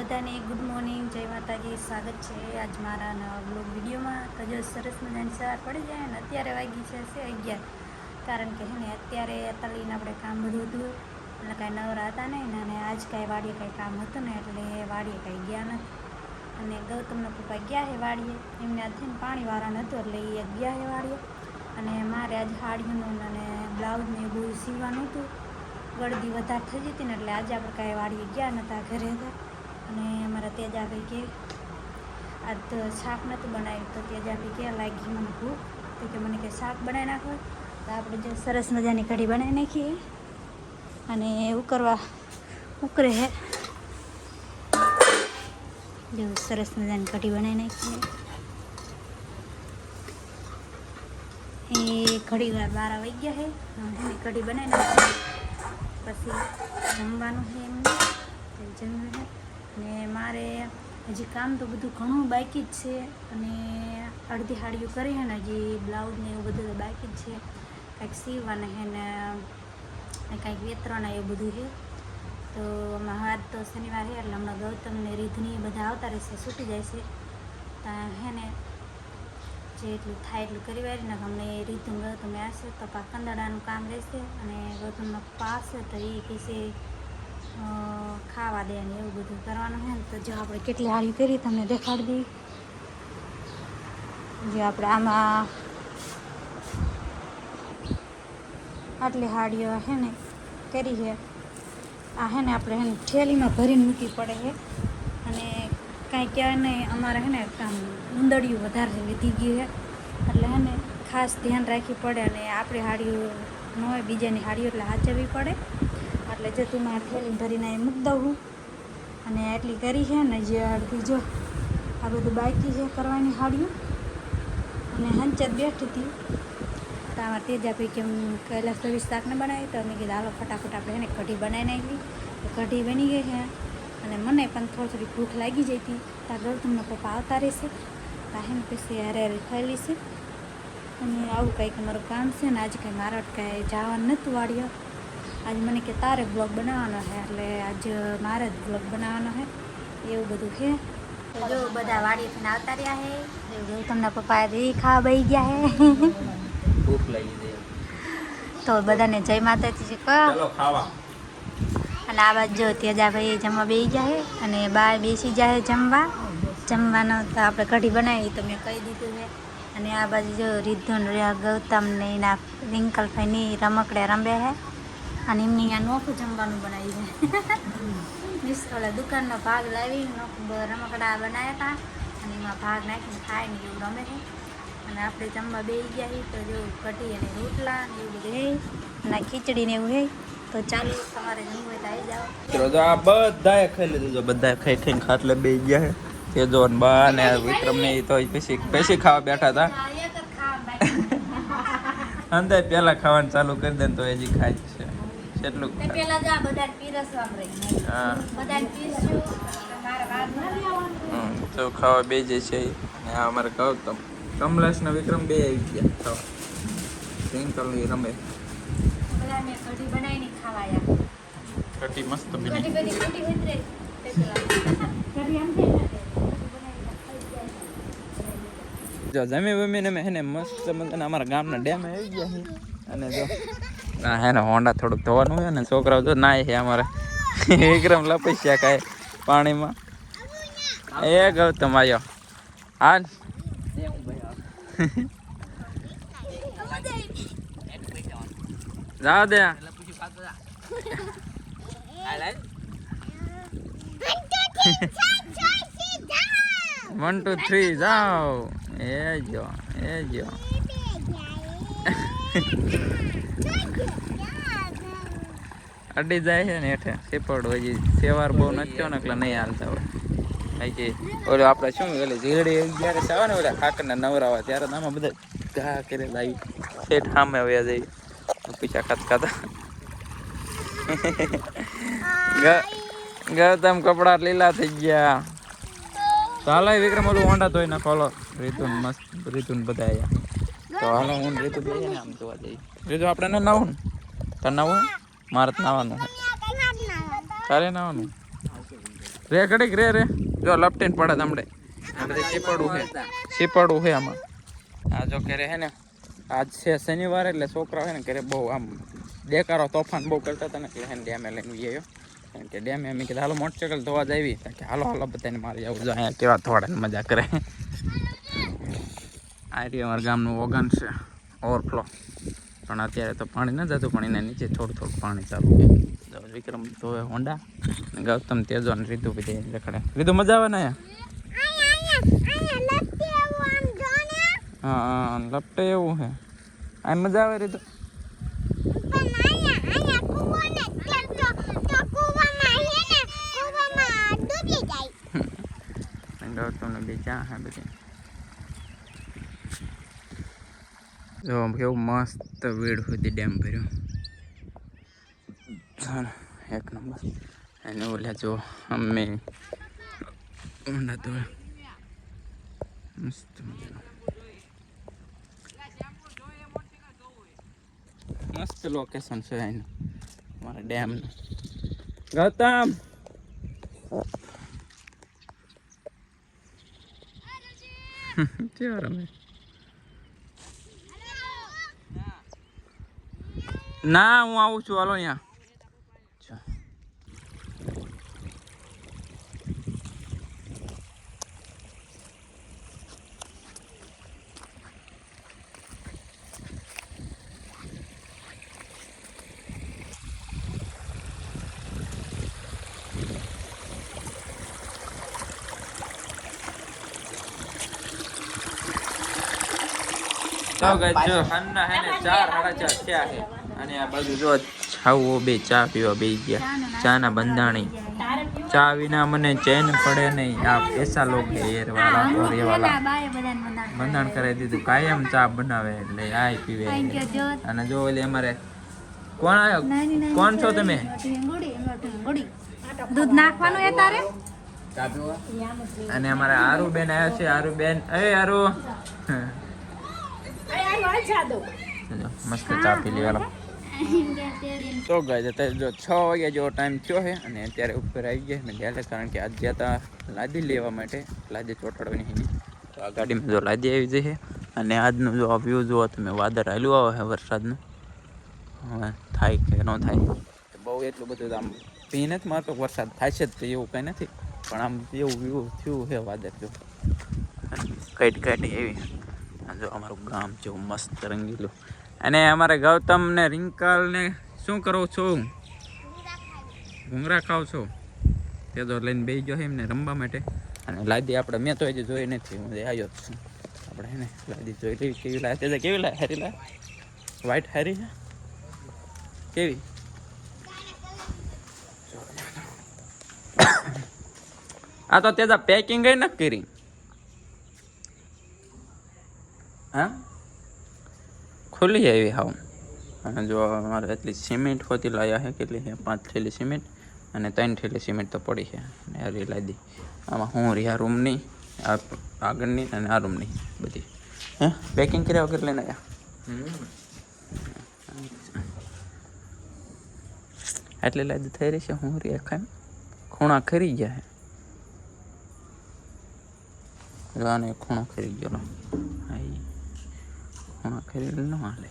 બધાને good morning, જય માતાજી. સ્વાગત છે આજ મારા નવા બ્લોગ વિડીયોમાં. તો જો સરસ મજાની સવાર પડી જાય અને અત્યારે વાગી છે 11, કારણ કે હે ને અત્યારે તળીને આપણે કામ બધું હતું એટલે કાંઈ નવરા હતા નહીં અને આજ કાંઈ વાડીએ કાંઈ કામ હતું ને એટલે વાડીએ કાંઈ ગયા નથી. અને ગૌતમના પપ્પા ગયા છે વાડીએ, એમને આજ થઈને પાણી વાળવાનું હતું એટલે એ ગયા છે વાડીએ. અને મારે આજ સાડીનું અને બ્લાઉઝને એ બધું સીવવાનું હતું. ગળદી વધારે થઈ જતી ને એટલે આજે આપણે કાંઈ વાડીએ ગયા નહોતા, ઘરે હતા. અને અમારા તેજાભાઈ કે આજ તો શાક નહોતું બનાવ્યું, તો તેજાભાઈ કે લાગી મને ભૂખ, તો કે મને કે શાક બનાવી નાખો. તો આપણે જો સરસ મજાની કઢી બનાવી નાખીએ અને ઉકરે હે જો સરસ મજાની કઢી બનાવી નાખીએ. એ ઘડી વાર 12 વાગી ગયા છે, એની કઢી બનાવી નાખીએ. પછી જમવાનું છે એમને જમ્યું છે. અને મારે હજી કામ તો બધું ઘણું બાકી જ છે અને અડધી હાડીઓ કરી છે ને હજી બ્લાઉઝને એવું બધું તો બાકી જ છે. કંઈક સીવવાના છે ને કંઈક વેતરણા એવું બધું છે. તો આમાં હાથ તો શનિવાર છે એટલે હમણાં ગૌતમને રીધની બધા આવતા રહેશે, છૂટી જાય છે. ત્યાં હે ને જે એટલું થાય એટલું કરી વાળી ને અમને રીધું ગૌતમ આવશે તો કંદાડાનું કામ રહેશે અને ગૌતમનો પપ્પા આવશે તો એ કહેશે ખાવા દે ને એવું બધું કરવાનું છે ને. તો જો આપણે કેટલી હાડી કરી તમને દેખાડી દઈએ. જે આપણે આમાં આટલી હાડીઓ છે ને કરી છે. આ છે ને આપણે છે ને થેલીમાં ભરીને મૂકવી પડે છે અને કાંઈ કહેવાય નહીં, અમારે છે ને આમ ઉંદડિયું વધારે લીધી ગયું છે એટલે છે ને ખાસ ધ્યાન રાખવી પડે. અને આપણી હાડીઓ ન હોય બીજાની હાડીઓ એટલે સાચવવી પડે. એટલે જો તું મારે થેલી ભરીને એ મૂકી દઉં અને એટલી કરી છે ને જે અડધી જો આ બધું બાકી છે કરવાની હાડીઓ. અને હંચત બેઠી હતી તો આમાં તેજાભાઈ કે કૈલાસ તો શાકને બનાવી, તો મેં કીધું હાલો ફટાફટ આપણે એને કઢી બનાવી નાખી. તો કઢી બની ગઈ છે અને મને પણ થોડી ભૂખ લાગી જઈ હતી. ત્યાં ગૌતમના પપ્પા આવતા રહેશે ત્યાં પછી હારે ખાઈ લઈશે. અને આવું કંઈક અમારું કામ છે ને આજે કંઈ મારે કાંઈ જવાનું નહોતું વાડીએ. આજે મને કે તારે બ્લોગ બનાવવાનો છે એટલે આજે મારે જ બ્લોગ બનાવવાનો છે એવું બધું છે. તો જો બધા વાડીએથી આવતા રહ્યા છે. ગૌતમના પપ્પા ખાવા બેસી ગયા છે. ભૂખ લાગી છે તો બધાને જય માતાજી કહો. ચાલો ખાવા. અને આ બાજુ જો તેજાભાઈ જમવા બેસી ગયા છે અને બહાર બેસી જાય જમવાનો. તો આપણે કઢી બનાવી તો મેં કહી દીધું છે. અને આ બાજુ જો રીધુન ગૌતમ ને એના રિંકલભાઈની રમકડે રમે છે અને એમને અહીંયા નોખું જમવાનું બનાવ્યું છે. ઓલા દુકાનનો ભાગ લાવી રમકડા બનાવ્યા હતા અને એમાં ભાગ નાખીને ખાય ને એવું રમે છે. અને આપણે જમવા બેસી ગયા છીએ તો જો કઢી અને રોટલા ને એવું બધું છે અને ખીચડી ને એવું છે. તો ચાલો તમારે જમવું હોય તો આવી જાઓ. તો આ બધાએ ખાઈ લીધું છે, બધાએ ખાઈ ખાઈને ખાટલે બેસી ગયા છે. તેજો ને બા ને વિક્રમ ને તો પછી ખાવા બેઠા હતા. અંદર પેલા ખાવાનું ચાલુ કરી દે તો હજી ખાય છે કેટલું પેલા જ બધા પીરસવાનું રહી. હા બધાને પીરસ્યું મારે વાત નથી. તો ખાવા બે જે છે ને આ અમારે ગૌતમ કમલેશ ને વિક્રમ બે આવી ગયા ખાવા. રિંકલ રમે બધા મેં કઢી બનાવીને ખાવાયા. કઢી મસ્ત કઢી બની. બધી ખોટી હોય રે કઢી આમ છે. જો જમી વમીને મેં હેને મસ્ત મજાના અમારા ગામના ડેમ આવી ગયા છે. અને જો ના હે ને હોન્ડા થોડુંક ધોવાનું હોય ને છોકરાઓ તો નાય છે અમારે. વિક્રમ લપસ્યા કાંઈ પાણીમાં. એ ગૌતમ આવ્યો હા જાઓ દે 1 2 3 જાઓ. એ જો અડી જાય છે ને હેઠે સેપડ હજી સેવાર બહુ નથી થયો ને એટલે નહીં હાલતા હોય. કે ઓલે આપણે શું ઓલે ઝીરડી જ્યારે આવે ને ઓલા ખાકરને નવરાવા ત્યારે આમાં બધા ઘા કરેલા આવી શેઠ સામે આવ્યા જાય પીછા ખાતા ગૌતમ કપડા લીલા થઈ ગયા. તો હાલો વિક્રમ ઓલું હોન્ડા ધોઈ નાખો. હાલો રીતુન મસ્ત રીતુન બધા આવ્યા. તો હાલો હું રીતુ બે ને આમ જોવા જઈએ. રીતુ આપણે ન નાવું ને તો નાવું મારે તો નાવાનું તારે નાવાનું રે ઘડીક રે રે જો લપટીને પડે તમડે આ બધે શીપાડું છે આમાં. આ જો ઘરે હે ને આજ છે શનિવાર એટલે છોકરા હે ને ઘરે બહુ આમ દેકારો તોફાન બહુ કરતા હતા ને એટલે હે ને ડેમે લઈને આવ્યો. કારણ કે ડેમે મેં કીધું હાલો મોટરસાઇકલ ધોવા જ આવી કે હાલો હાલો બધાને મારી આવું જો અહીંયા કેવા થોડા મજા કરે. આ રીતે અમારા ગામનું ઓગન છે ઓવરફ્લો, પણ અત્યારે તો પાણી ન જતું પણ એના નીચે થોડું પાણી ચાલુ છે. વિક્રમ તો હોન્ડા ગૌતમ તેજો ને રીતુ બધી રખડે. રીતુ મજા આવે ને હા લપટે એવું છે આ મજા આવે રીતુ. ગૌતમ ને બી ચા હે બધી જો કેવું મસ્ત વીડ સુધી ડેમ ભર્યો એક નંબર. અને ઓલા જો અમે ઊંડા તો મસ્ત મસ્ત લોકેશન છે એનું મારા ડેમનું. ગૌતમ કેવા રમે ના હું આવું છું હાલો અહીંયા. તો ગાઈસ જો ખાના હે ને 4:30 થયા છે અને આ બાજુ જો છાવો બે ચા પીવા બેસી ગયા. ચા ના બંધાણી ચા વિના મને ચેન પડે નહીં. આ પૈસા લોગ હેર વાળા ઓર એ વાળા બંધાણ કરાવી દીધું. કાયમ ચા બનાવે એટલે આ પીવે. અને જો ઓલી અમારે કોણ આવ્યો કોણ છો તમે? દૂધ નાખવાનું એ તારે. અને અમારા આરુબેન આવ્યા છે. આરુબેન એ આરુ મસ્ત ચા પી લેવાનો. તો ગાઈસ અત્યારે જો 6 વાગ્યા જેવો ટાઈમ થયો છે અને અત્યારે ઉપર આવી ગયા મેં ત્યારે કારણ કે આજે હતા લાદી લેવા માટે લાદી ચોટાડવાની હતી. તો આ ગાડીમાં જો લાદી આવી જશે અને આજનું જો આ વ્યૂ જુઓ તમે વાદળ હાલ્યું આવે છે વરસાદનું. હવે થાય કે ન થાય બહુ એટલું બધું આમ ભી નથી મારતો. વરસાદ થાય છે જ એવું કંઈ નથી પણ આમ એવું વ્યૂ થયું છે વાદળ જો કાઢી એવી. જો અમારું ગામ જેવું મસ્ત રંગીલું. અને અમારે ગૌતમ ને રિંકલ ને શું કરો છો? ઘૂંઘરા ખાવ છો? તે તો લઈને બેસી ગયો એમને રમવા માટે. અને લાદી આપણે મેં તો હજી જોઈ નથી, હું આવ્યો જ છું. આપણે હે ને લાદી જોઈ લેવી કેવી લાગે. તે કેવી લાગે? હારી લાગે? વ્હાઈટ હારી છે કેવી? આ તો તેજા પેકિંગ કઈ નથી કરી. હા ખુલ્લી આવી હાવ. અને જો અમારે એટલી સિમેન્ટ હોતી લાયા છે કેટલી છે 5 થેલી સિમેન્ટ અને 3 થેલી સિમેન્ટ તો પડી છે. અને હારી લાદી આમાં હું રહી આ રૂમની આ આગળની અને આ રૂમની બધી હે પેકિંગ કર્યા વગર લઈને આવ્યા. એટલી લાદી થઈ રહી છે. હું રહી ખાઈ ખૂણા ખરી ગયા છે. આને ખૂણો ખરી ગયો. ખૂણા ખરી ન હાલે.